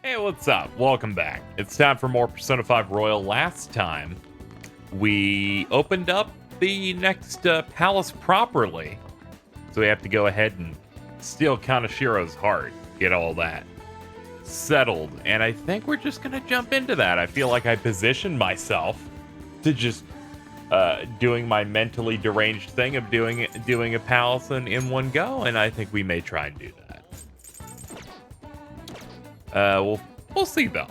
Hey, what's up? Welcome back. It's time for more Persona 5 Royal. Last time, we opened up the next palace properly. So we have to go ahead and steal Kanashiro's heart. Get all that settled. And I think we're just going to jump into that. I feel like I positioned myself to just doing my mentally deranged thing of doing a palace in one go. And I think we may try and do that. We'll see though.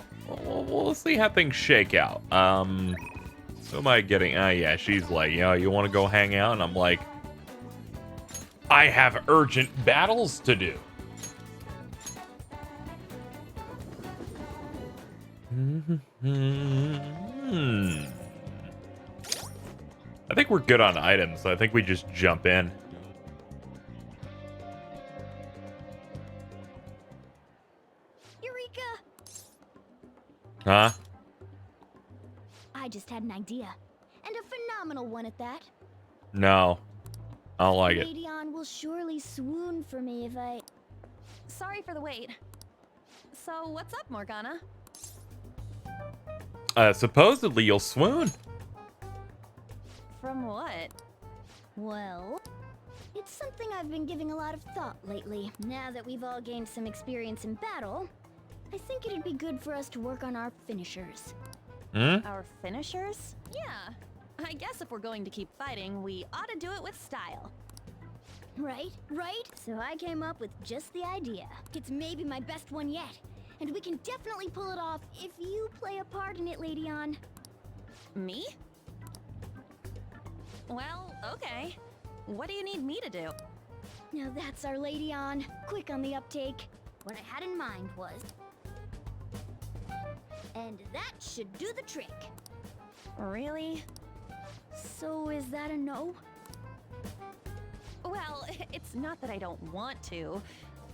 We'll see how things shake out. Who am I getting? Yeah, she's like, you want to go hang out? And I'm like, I have urgent battles to do. I think we're good on items. So I think we just jump in. Huh? I just had an idea, and a phenomenal one at that. No, I don't like it. Radion will surely swoon for me if I... Sorry for the wait. So what's up, Morgana? Supposedly you'll swoon. From what? Well, it's something I've been giving a lot of thought lately. Now that we've all gained some experience in battle, I think it'd be good for us to work on our finishers. Our finishers? Yeah. I guess if we're going to keep fighting, we ought to do it with style. Right? So I came up with just the idea. It's maybe my best one yet, and we can definitely pull it off if you play a part in it, Radion. Me? Well, okay. What do you need me to do? Now that's our Radion. Quick on the uptake. What I had in mind was... And that should do the trick. Really? So is that a no? Well, it's not that I don't want to.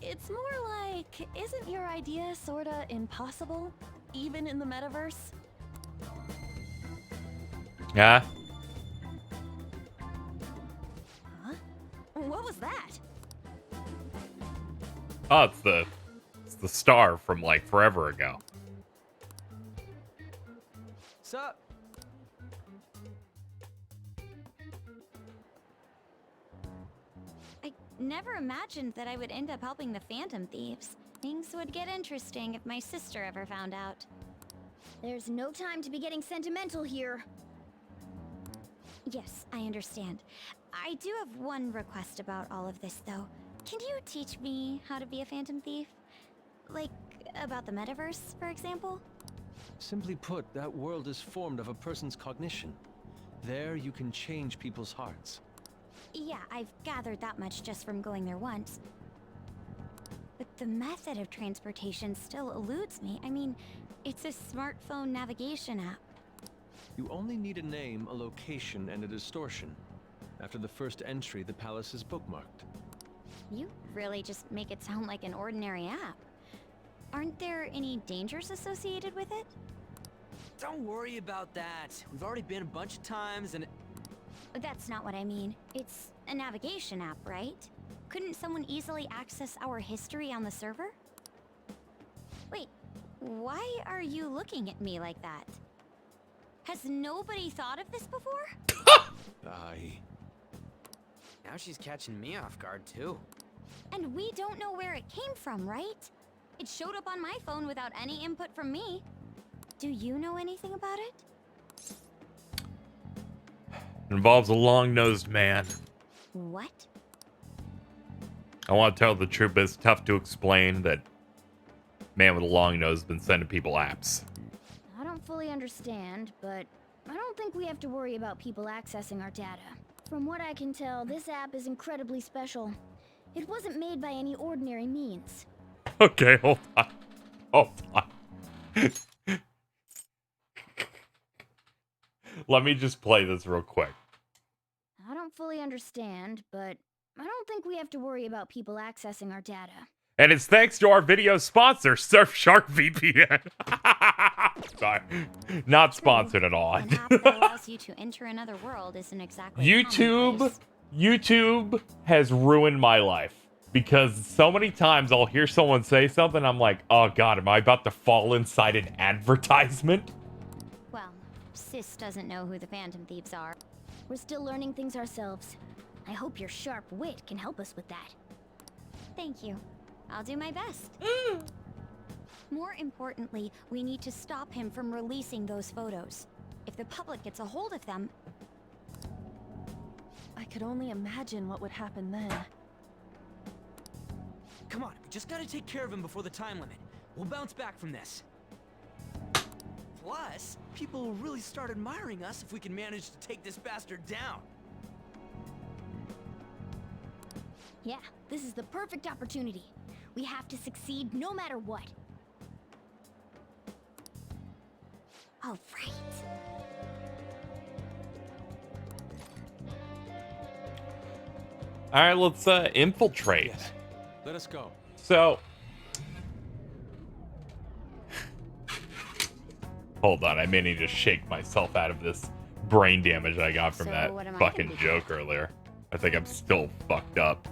It's more like, isn't your idea sorta impossible? Even in the metaverse? Yeah. Huh? What was that? Oh, it's the star from like forever ago. Sup? I never imagined that I would end up helping the Phantom Thieves. Things would get interesting if my sister ever found out. There's no time to be getting sentimental here. Yes, I understand. I do have one request about all of this, though. Can you teach me how to be a Phantom Thief? Like, about the metaverse, for example? Simply put, that world is formed of a person's cognition. There you can change people's hearts. Yeah, I've gathered that much just from going there once. But the method of transportation still eludes me. I mean, it's a smartphone navigation app. You only need a name, a location, and a distortion. After the first entry, the palace is bookmarked. You really just make it sound like an ordinary app. Aren't there any dangers associated with it? Don't worry about that. We've already been a bunch of times and... That's not what I mean. It's a navigation app, right? Couldn't someone easily access our history on the server? Wait, why are you looking at me like that? Has nobody thought of this before? Now she's catching me off guard, too. And we don't know where it came from, right? It showed up on my phone without any input from me. Do you know anything about it? It involves a long-nosed man. What? I want to tell the truth, but it's tough to explain that man with a long nose has been sending people apps. I don't fully understand, but I don't think we have to worry about people accessing our data. From what I can tell, this app is incredibly special. It wasn't made by any ordinary means. Okay, hold on. Let me just play this real quick. I don't fully understand, but I don't think we have to worry about people accessing our data. And it's thanks to our video sponsor, Surfshark VPN. Sorry, not sponsored at all. An app that allows you to enter another world isn't exactly commonplace. YouTube has ruined my life. because so many times I'll hear someone say something, I'm like, oh god, am I about to fall inside an advertisement? Well, Sis doesn't know who the Phantom Thieves are. We're still learning things ourselves. I hope your sharp wit can help us with that. Thank you. I'll do my best. More importantly, we need to stop him from releasing those photos. If the public gets a hold of them... I could only imagine what would happen then. Come on, we just gotta take care of him before the time limit. We'll bounce back from this. Plus, people will really start admiring us if we can manage to take this bastard down. Yeah, this is the perfect opportunity. We have to succeed no matter what. All right. All right, let's infiltrate. Yes. Let us go. So, hold on, I may need to shake myself out of this brain damage I got from So that what am I fucking gonna be joke earlier. I think I'm still fucked up.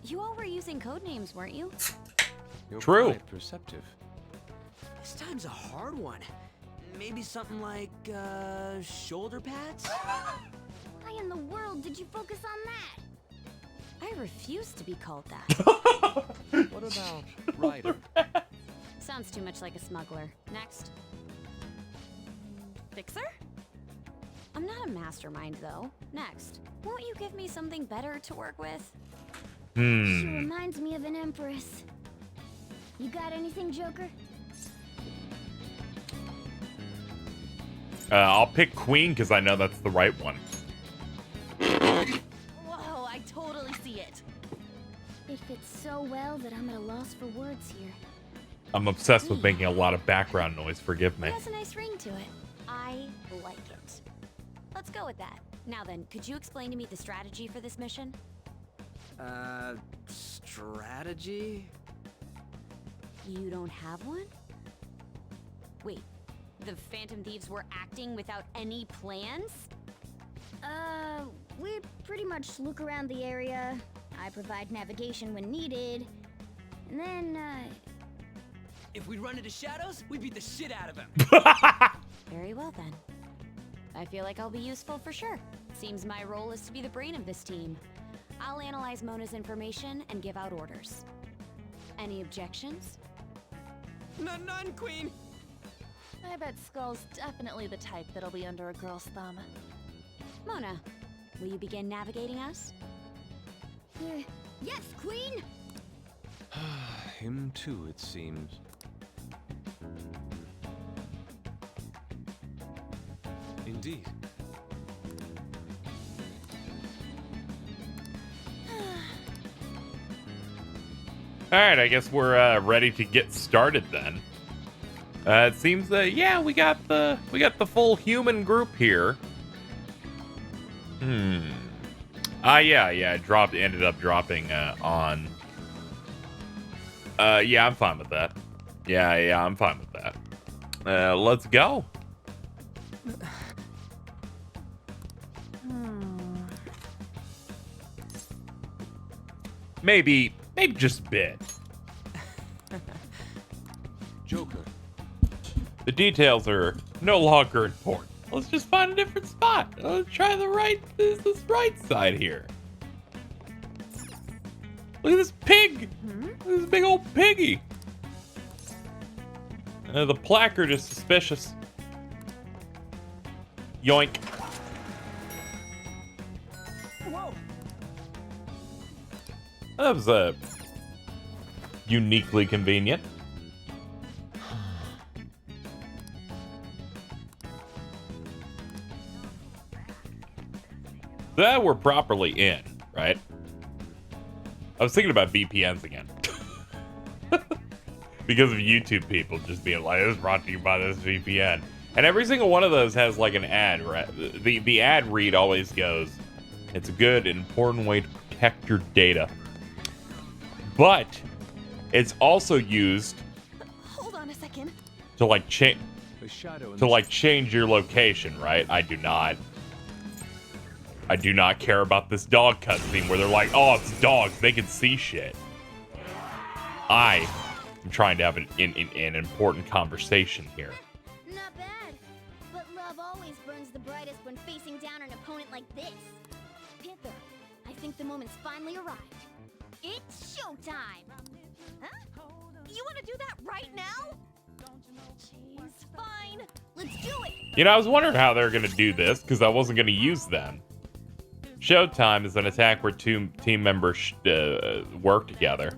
You all were using code names, weren't you? You're True. quite perceptive. This time's a hard one. Maybe something like, shoulder pads? Why in the world did you focus on that? I refuse to be called that. What about Ryder? Sounds too much like a smuggler. Next. Fixer? I'm not a mastermind, though. Next. Won't you give me something better to work with? She Hmm. reminds me of an empress. You got anything, Joker? I'll pick Queen because I know that's the right one. Whoa, I totally see it. It fits so well that I'm at a loss for words here. I'm obsessed with making a lot of background noise. Forgive me. It has a nice ring to it. I like it. Let's go with that. Now then, could you explain to me the strategy for this mission? Strategy? You don't have one? Wait, the Phantom Thieves were acting without any plans? We pretty much look around the area. I provide navigation when needed. And then, If we run into shadows, we beat the shit out of him. Very well then. I feel like I'll be useful for sure. Seems my role is to be the brain of this team. I'll analyze Mona's information and give out orders. Any objections? None, Queen. I bet Skull's definitely the type that'll be under a girl's thumb. Mona, will you begin navigating us? yes, Queen! Him too, it seems. Indeed. All right, I guess we're ready to get started then. It seems that yeah, we got the full human group here. Yeah, ended up dropping on. Yeah, I'm fine with that. Yeah, I'm fine with that. Let's go. Maybe just a bit. Joker. The details are no longer important. Let's just find a different spot. Let's try this right side here. Look at this pig. Look at this big old piggy. The placard is suspicious. Yoink. Whoa. That was uniquely convenient. That we're properly in, right? I was thinking about VPNs again. Because of YouTube people just being like, this is brought to you by this VPN. And every single one of those has like an ad, right? The ad read always goes, it's a good and important way to protect your data. But it's also used Hold on a second. to like change A shadow in to the like change your location, right? I do not. I do not care about this dog cutscene where they're like, oh, it's dogs, they can see shit. I am trying to have an important conversation here. Not bad. But love always burns the brightest when facing down an opponent like this. Panther, I think the moment's finally arrived. It's showtime! Huh? You want to do that right now? Jeez, fine. Let's do it! You know, I was wondering how they're going to do this, because I wasn't going to use them. Showtime is an attack where two team members work together.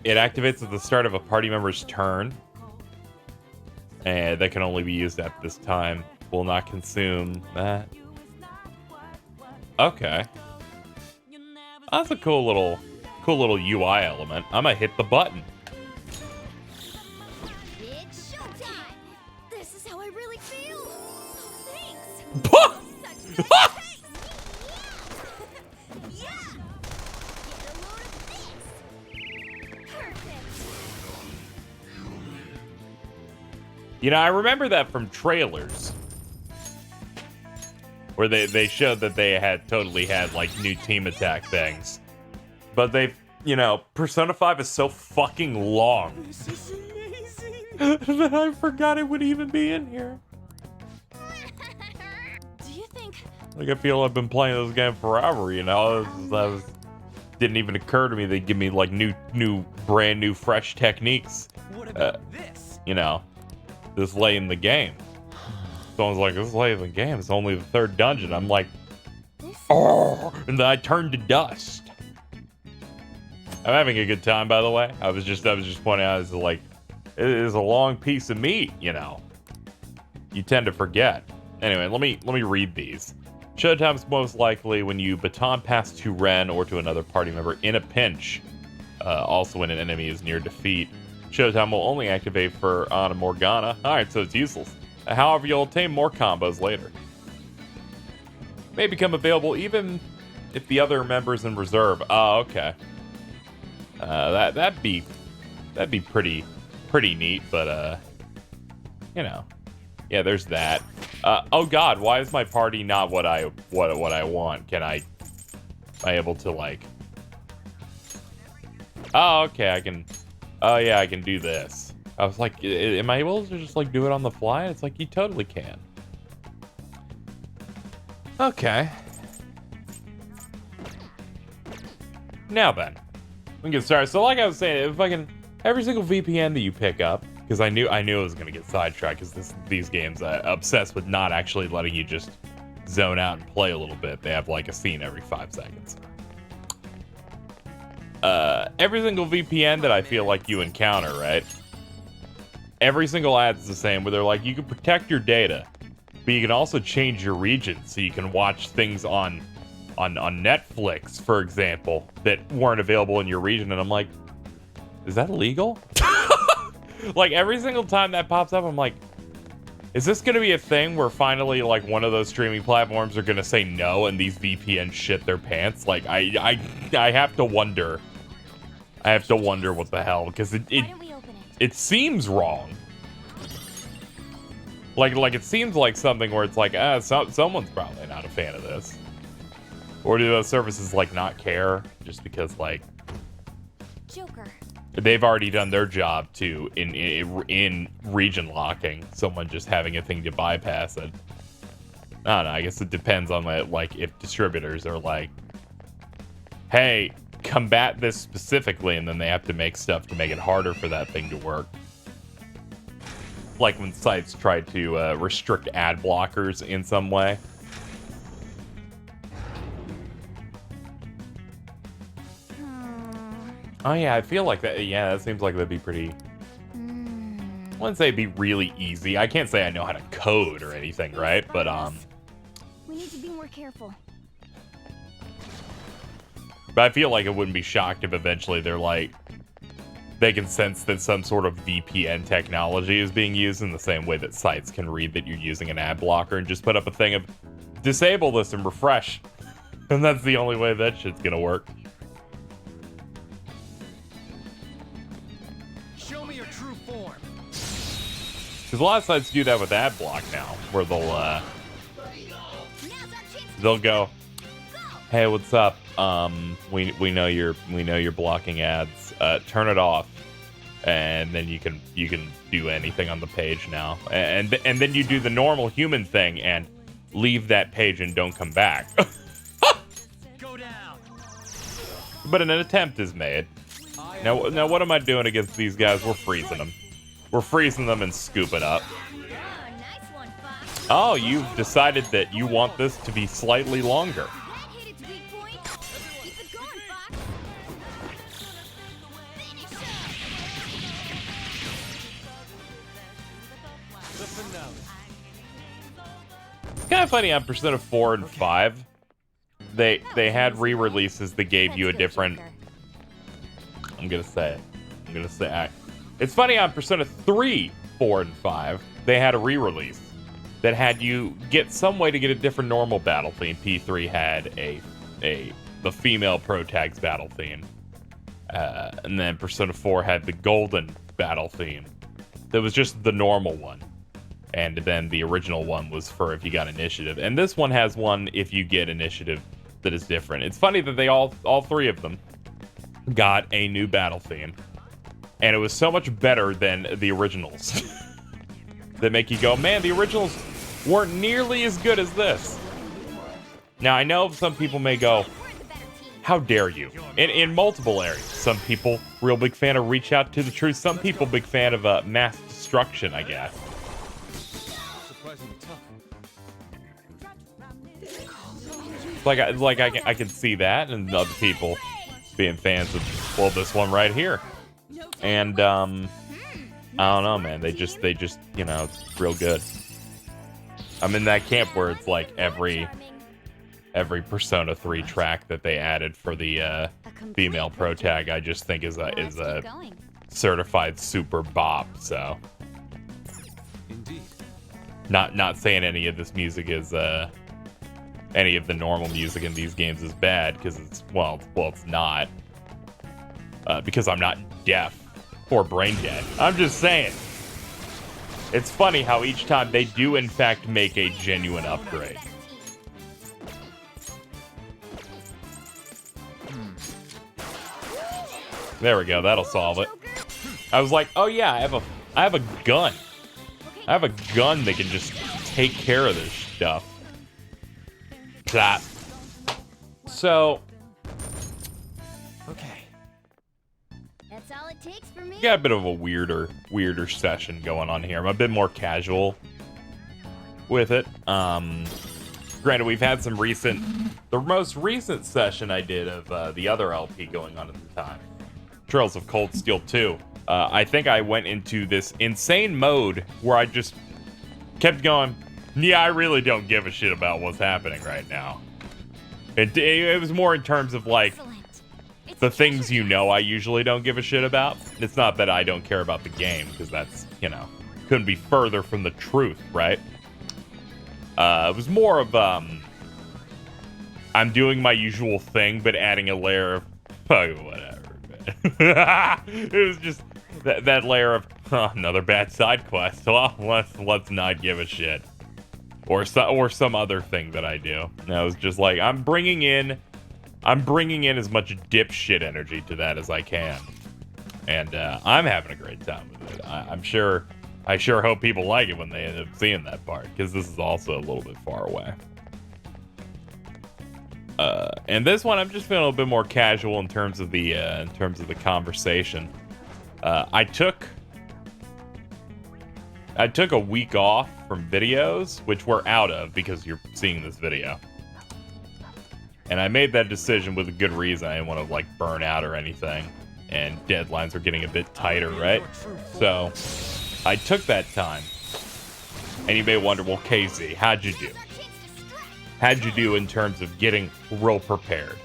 It activates at the start of a party member's turn. And that can only be used at this time. Will not consume that. Okay. That's a cool little UI element. I'm gonna hit the button. It's showtime! This is how I really feel. Thanks. Yeah. Get a load of this! Perfect! You know, I remember that from trailers. Where they showed that they had totally had, like, new team attack things. But they've, you know, Persona 5 is so fucking long. This is amazing. that I forgot it would even be in here. Do you think? Like, I feel I've been playing this game forever, you know? Didn't even occur to me they'd give me, like, brand new, fresh techniques. What about this? You know, this late in the game. Someone's like, this is late in the game. It's only the third dungeon. I'm like, oh, and then I turned to dust. I'm having a good time, by the way. I was just pointing out, it's like, it is a long piece of meat, you know. You tend to forget. Anyway, let me read these. Showtime's most likely when you baton pass to Ren or to another party member in a pinch. Also when an enemy is near defeat. Showtime will only activate for on a Morgana. Alright, so it's useless. However, you'll obtain more combos later. May become available even if the other member's in reserve. Oh, okay. That'd be pretty neat, but you know. Yeah, there's that. Oh god, why is my party not what I want? Am I able to, like... Oh, okay, I can... Oh yeah, I can do this. I was like, am I able to just, like, do it on the fly? It's like, you totally can. Okay. Now then, we can get started. So like I was saying, if I can... Every single VPN that you pick up, because I knew it was going to get sidetracked, because these games obsessed with not actually letting you just zone out and play a little bit. They have, like, a scene every 5 seconds. Every single VPN that I feel like you encounter, right? Every single ad's the same, where they're like, you can protect your data, but you can also change your region, so you can watch things on Netflix, for example, that weren't available in your region. And I'm like, is that illegal? Like, every single time that pops up, I'm like, is this going to be a thing where finally, like, one of those streaming platforms are going to say no and these VPNs shit their pants? Like, I have to wonder. I have to wonder what the hell, because it seems wrong. Like it seems like something where it's like, someone's probably not a fan of this. Or do those services, like, not care just because, like, Joker. they've already done their job to in region locking, someone just having a thing to bypass it. I don't know, I guess it depends on, like, if distributors are like, hey, combat this specifically, and then they have to make stuff to make it harder for that thing to work. Like when sites try to restrict ad blockers in some way. Oh yeah, I feel like that. Yeah, that seems like that'd be pretty... I wouldn't say it'd be really easy. I can't say I know how to code or anything, right? But We need to be more careful. But I feel like I wouldn't be shocked if eventually they're like, they can sense that some sort of VPN technology is being used in the same way that sites can read that you're using an ad blocker and just put up a thing of disable this and refresh. And that's the only way that shit's gonna work. Show me your true form. Because a lot of sites do that with ad block now, where they'll they'll go, "Hey, what's up? We know you're blocking ads. Turn it off, and then you can do anything on the page now. And then you do the normal human thing and leave that page and don't come back." Go down. But an attempt is made. Now what am I doing against these guys? We're freezing them. We're freezing them and scooping up. Nice one, Fox. Oh, you've decided that you want this to be slightly longer. That hit its weak point. Keep it going, Fox. Finish The finale. It's kind of funny on Persona 4 and 5. They had re-releases that gave you a different... I'm gonna say it. It's funny on Persona 3, 4, and 5, they had a re-release that had you get some way to get a different normal battle theme. P3 had the female protag's battle theme. And then Persona 4 had the golden battle theme. That was just the normal one. And then the original one was for if you got initiative. And this one has one if you get initiative that is different. It's funny that they all three of them got a new battle theme. And it was so much better than the originals. That make you go, man, the originals weren't nearly as good as this. Now, I know some people may go, how dare you? In multiple areas. Some people, real big fan of Reach Out to the Truth. Some people, big fan of mass destruction, I guess. Surprisingly tough. I can see that, and other people being fans of, well, this one right here. And I don't know, man. They just you know, it's real good. I'm in that camp where it's like every Persona 3 track that they added for the female protag, I just think is a certified super bop. So, Indeed. not saying any of this music is any of the normal music in these games is bad, because it's not, because I'm not deaf or brain dead. I'm just saying. It's funny how each time they do in fact make a genuine upgrade. There we go, that'll solve it. I was like, oh yeah, I have a gun. I have a gun that can just take care of this stuff. That. So, Okay. That's all it takes for me. got a bit of a weirder session going on here. I'm a bit more casual with it. Granted, we've had some the most recent session I did of the other LP going on at the time, Trails of Cold Steel 2. I think I went into this insane mode where I just kept going, yeah, I really don't give a shit about what's happening right now. It was more in terms of like, the things you know I usually don't give a shit about. It's not that I don't care about the game, because that's, you know, couldn't be further from the truth, right? It was more of, I'm doing my usual thing, but adding a layer of, oh, whatever, man. It was just that layer of, another bad side quest. Well, let's not give a shit. Or some other thing that I do. And I was just like, I'm bringing in as much dipshit energy to that as I can, and I'm having a great time with it. I sure hope people like it when they end up seeing that part, because this is also a little bit far away. And this one, I'm just feeling a little bit more casual in terms of the conversation. I took a week off from videos, which we're out of because you're seeing this video. And I made that decision with a good reason. I didn't want to, like, burn out or anything. And deadlines were getting a bit tighter, right? So, I took that time. And you may wonder, well, KZ, how'd you do? How'd you do in terms of getting real prepared?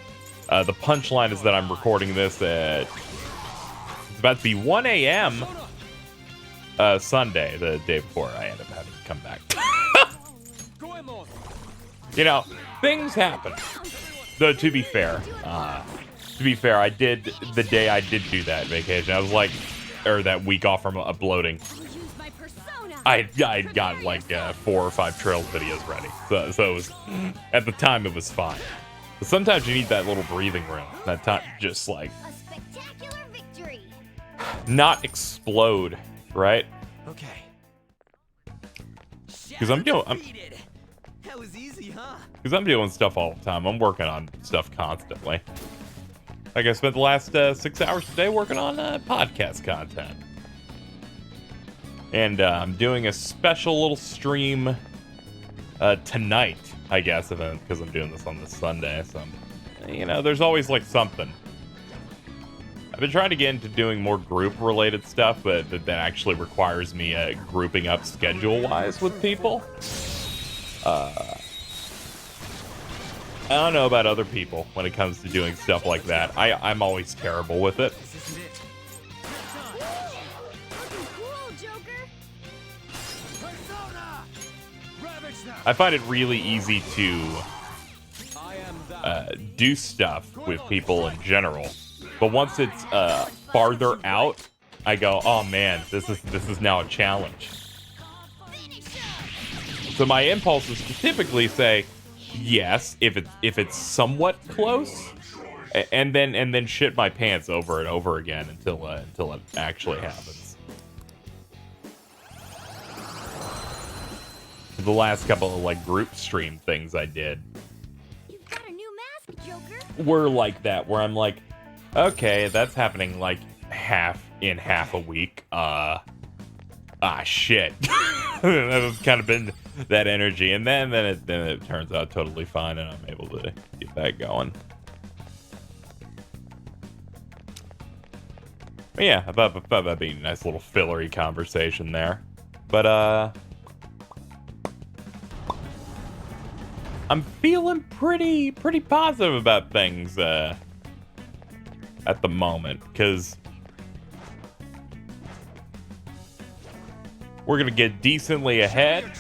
The punchline is that I'm recording this at... It's about to be 1 a.m. Sunday, the day before I end up having to come back. You know, things happen. Though, to be fair, I did, the day I did do that vacation, I was like, or that week off from uploading, I got like 4 or 5 Trails videos ready, so it was, at the time it was fine. But sometimes you need that little breathing room, that time just like A spectacular victory. not explode, right? Okay. Because I'm doing That was easy, huh? because I'm doing stuff all the time. I'm working on stuff constantly. Like I spent the last 6 hours today working on podcast content. And I'm doing a special little stream tonight, I guess, because I'm doing this on this Sunday. So, there's always like something. I've been trying to get into doing more group-related stuff, but that actually requires me grouping up schedule-wise with people. I don't know about other people when it comes to doing stuff like that. I'm always terrible with it. This isn't it. Looking cool, Joker. Persona! Ravage them! I find it really easy to I am that. do stuff with people in general, but once it's farther out, I go, oh man, this is now a challenge. So my impulse is to typically say yes if it's somewhat close, and then shit my pants over and over again until it actually happens. The last couple of like group stream things I did You've got a new mask, Joker. were like that, where I'm like, okay, that's happening like half a week. Shit. That's kind of been that energy, and then it turns out totally fine, and I'm able to get that going. But yeah, I thought that'd be a nice little fillery conversation there. But I'm feeling pretty positive about things at the moment, because we're gonna get decently ahead.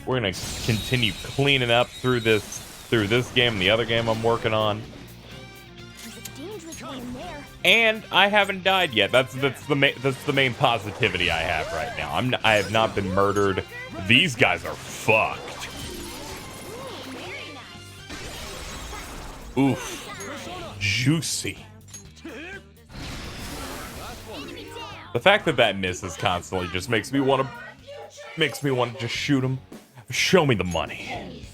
We're gonna continue cleaning up through this game and the other game I'm working on. There's a dangerous one in there. And I haven't died yet. That's the main positivity I have right now. I have not been murdered. These guys are fucked. Very nice. Oof. Juicy. Enemy down. The fact that misses constantly just makes me want to just shoot him. Show me the money.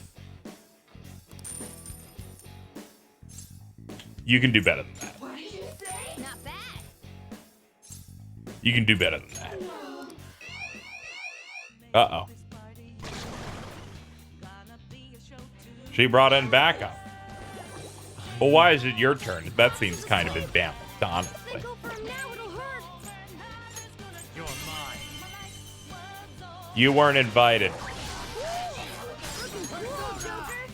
You can do better than that. Not bad. You can do better than that. Uh-oh. She brought in backup. Well, why is it your turn? That seems kind of imbalanced, honestly. If I go for him now, it'll hurt. You're mine. You weren't invited. Looking cool, Joker.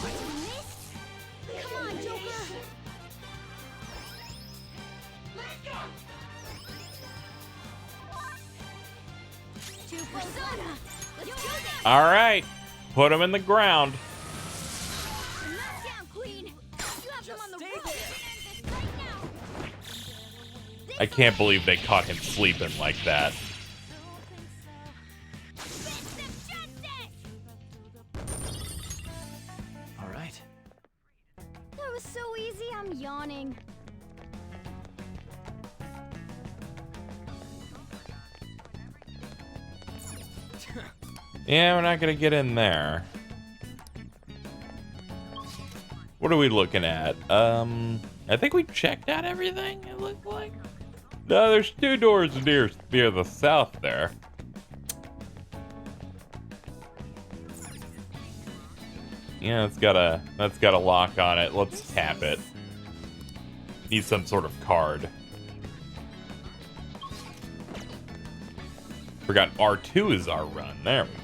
Missed? Come on, Joker. To Persona. Let's do this. All right. Put him in the ground. Knock down, Queen. You have them on the rope. End this right now. I can't believe they caught him sleeping like that. Fist of justice. All right. That was so easy, I'm yawning. Yeah, we're not gonna get in there. What are we looking at? I think we checked out everything, it looked like. No, there's 2 doors near the south there. Yeah, that's got a lock on it. Let's tap it. Need some sort of card. Forgot R2 is our run. There we go.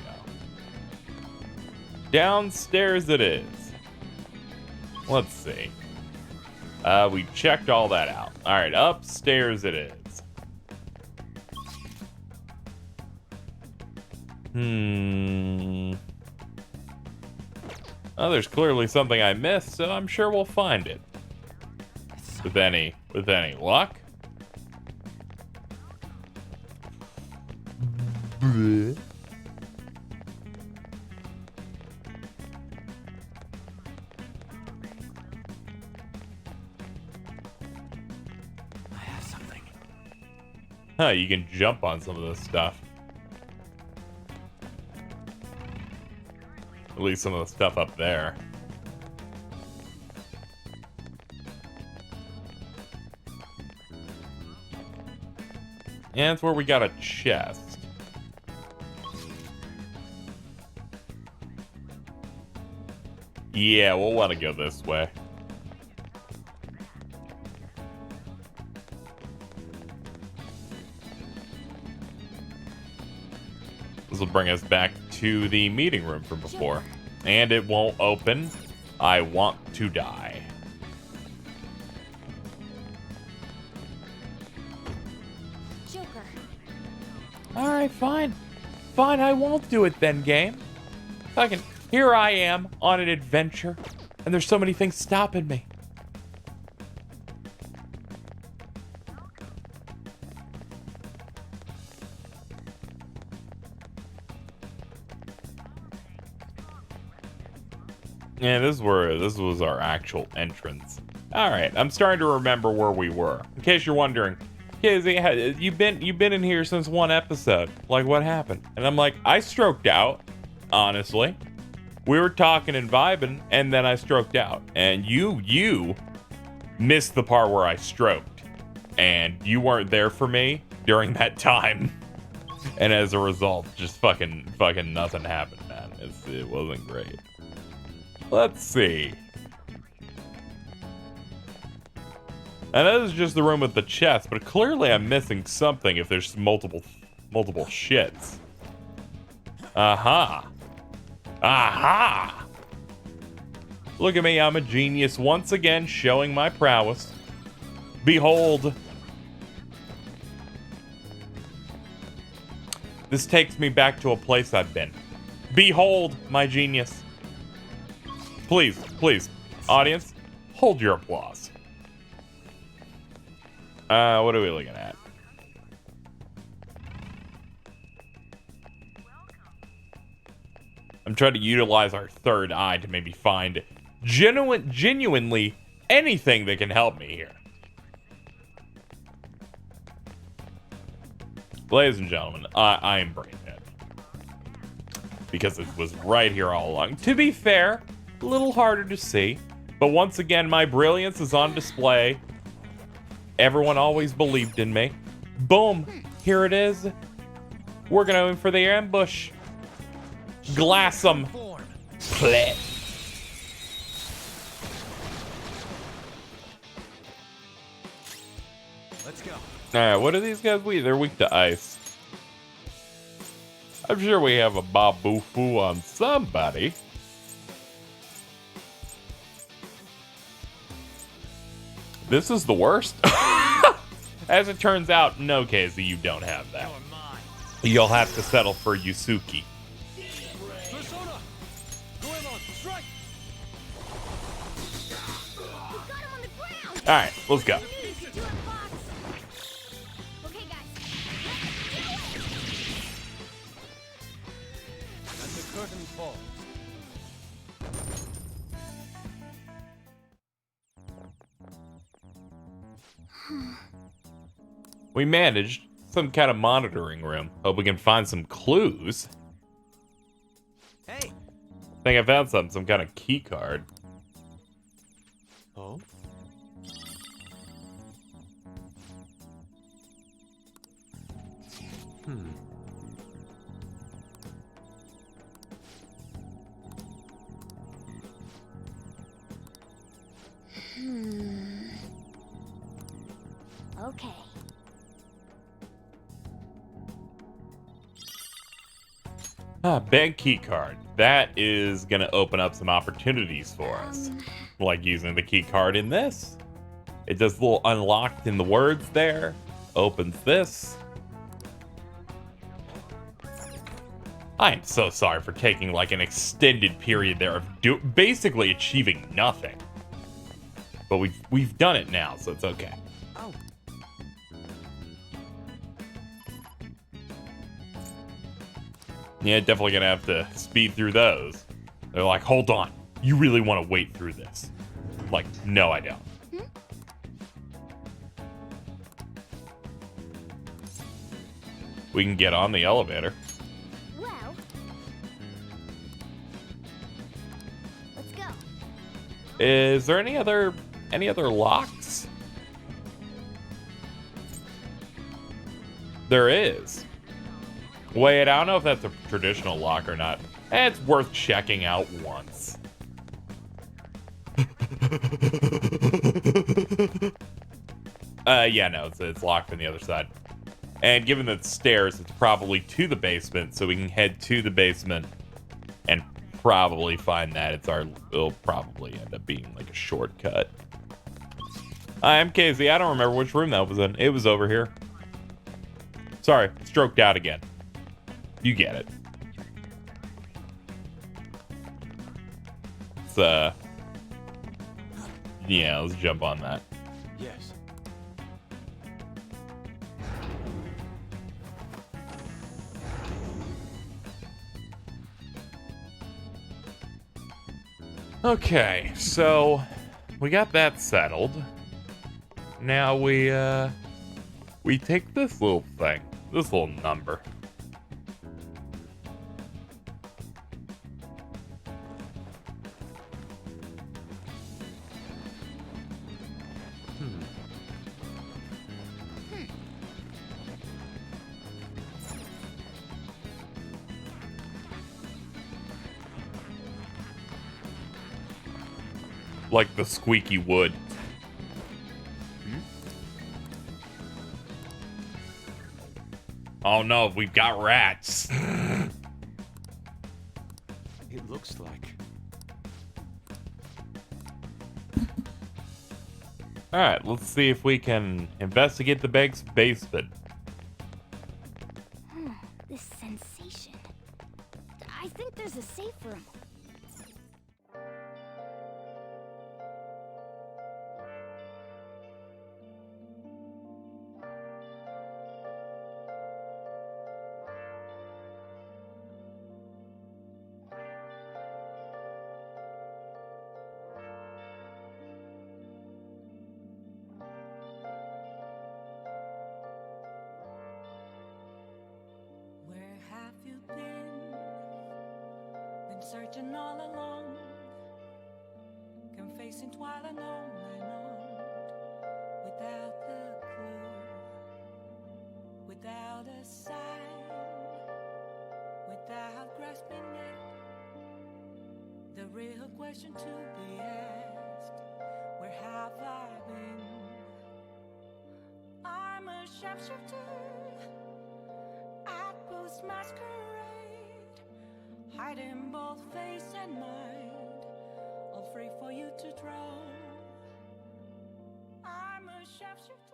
Downstairs it is. Let's see. We checked all that out. All right, upstairs it is. Oh, there's clearly something I missed, so I'm sure we'll find it. With any luck. Bleh. I have something. Huh, you can jump on some of this stuff. At least some of the stuff up there. And that's where we got a chest. Yeah, we'll let it go this way. This will bring us back to the meeting room from before. And it won't open. I want to die. Joker. Alright, fine. Fine, I won't do it then, game. Fucking, here I am on an adventure, and there's so many things stopping me. Yeah, this was our actual entrance. Alright, I'm starting to remember where we were. In case you're wondering, KZ, you've been in here since one episode. Like, what happened? And I'm like, I stroked out, honestly. We were talking and vibing, and then I stroked out. And you missed the part where I stroked. And you weren't there for me during that time. And as a result, just fucking nothing happened, man. It wasn't great. Let's see. I know this is just the room with the chest, but clearly I'm missing something if there's multiple shits. Aha. Aha! Look at me, I'm a genius once again, showing my prowess. Behold. This takes me back to a place I've been. Behold my genius. Please, audience, hold your applause. What are we looking at? I'm trying to utilize our third eye to maybe find genuinely anything that can help me here. Ladies and gentlemen, I am brain dead. Because it was right here all along. To be fair, a little harder to see. But once again, my brilliance is on display. Everyone always believed in me. Boom! Here it is. We're gonna aim for the ambush. Glass 'em. Play. Let's go. Alright, what are these guys weak? They're weak to ice. I'm sure we have a Babufu on somebody. This is the worst. As it turns out, no, KZ, you don't have that. You'll have to settle for Yusuke. Alright, let's go. Okay, guys. And the curtain falls. We managed some kind of monitoring room. Hope we can find some clues. Hey. I think I found some kind of key card. Oh? Okay. Bank key card. That is gonna open up some opportunities for us. Like using the key card in this. It does a little unlocked in the words there. Opens this. I am so sorry for taking like an extended period there of basically achieving nothing. But we've done it now, so it's okay. Oh. Yeah, definitely gonna have to speed through those. They're like, hold on, you really want to wait through this? Like, no, I don't. We can get on the elevator. Well, let's go. Is there any other locks? There is. Wait, I don't know if that's a traditional lock or not. It's worth checking out once. Yeah, no, it's locked from the other side. And given that it's stairs, it's probably to the basement, so we can head to the basement and probably find that it'll probably end up being like a shortcut. I'm KZ. I don't remember which room that was in. It was over here. Sorry, stroked out again. You get it. It's yeah, let's jump on that. Yes. Okay, so we got that settled. Now we take this little thing, this little number. Like the squeaky wood. Oh no, we've got rats. It looks like. Alright, let's see if we can investigate the bank's basement. This sensation. I think there's a safe room. Where have you been? Been searching all along, confessing twilight on and on, without the clue, without a sign, without grasping it. The real question to be asked: where have I been? I'm a sharpshooter. Masquerade, hiding both face and mind, all free for you to draw. I'm a sharpshooter.